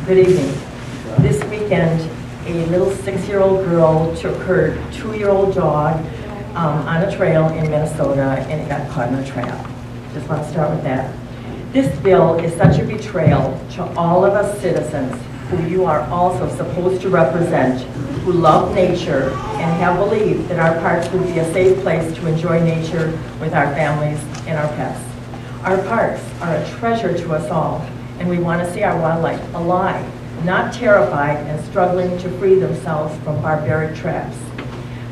Good evening. This weekend, a little 6-year-old girl took her 2-year-old dog on a trail in Minnesota, and it got caught in a trap. Just want to start with that. This bill is such a betrayal to all of us citizens who you are also supposed to represent, who love nature and have believed that our parks would be a safe place to enjoy nature with our families and our pets. Our parks are a treasure to us all, and we want to see our wildlife alive, not terrified and struggling to free themselves from barbaric traps.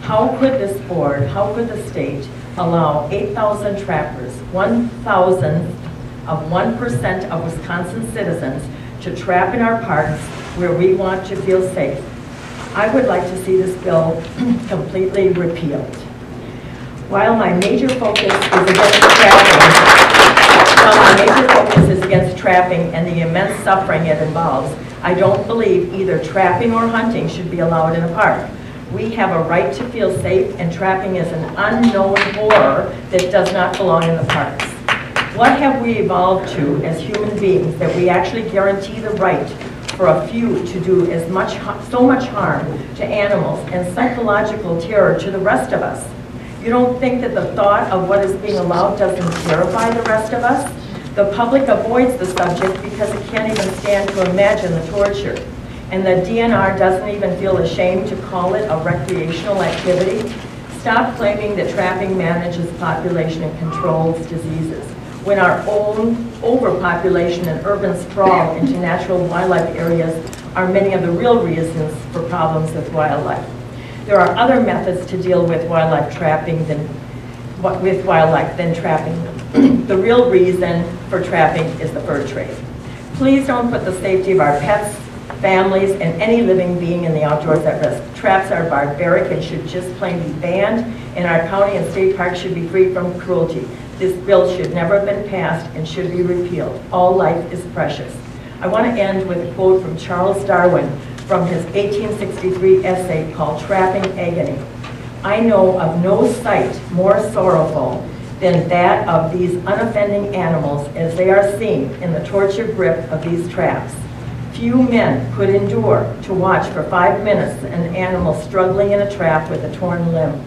How could this board, how could the state allow 8,000 trappers, 1,000th of 1% of Wisconsin citizens, to trap in our parks where we want to feel safe? I would like to see this bill completely repealed. While my major focus is against trapping, and the immense suffering it involves, I don't believe either trapping or hunting should be allowed in a park. We have a right to feel safe, and trapping is an unknown horror that does not belong in the parks. What have we evolved to as human beings that we actually guarantee the right for a few to do so much harm to animals and psychological terror to the rest of us? You don't think that the thought of what is being allowed doesn't terrify the rest of us? The public avoids the subject because it can't even stand to imagine the torture. And the DNR doesn't even feel ashamed to call it a recreational activity. Stop claiming that trapping manages population and controls diseases, when our own overpopulation and urban sprawl into natural wildlife areas are many of the real reasons for problems with wildlife. There are other methods to deal with wildlife trapping than trapping them. The real reason for trapping is the fur trade. Please don't put the safety of our pets, families, and any living being in the outdoors at risk. Traps are barbaric and should just plain be banned, and our county and state parks should be free from cruelty. This bill should never have been passed and should be repealed. All life is precious. I want to end with a quote from Charles Darwin from his 1863 essay called Trapping Agony. I know of no sight more sorrowful than that of these unoffending animals as they are seen in the torture grip of these traps. Few men could endure to watch for 5 minutes an animal struggling in a trap with a torn limb.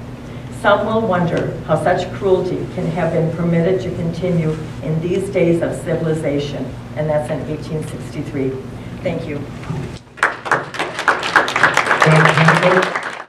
Some will wonder how such cruelty can have been permitted to continue in these days of civilization. And that's in 1863. Thank you.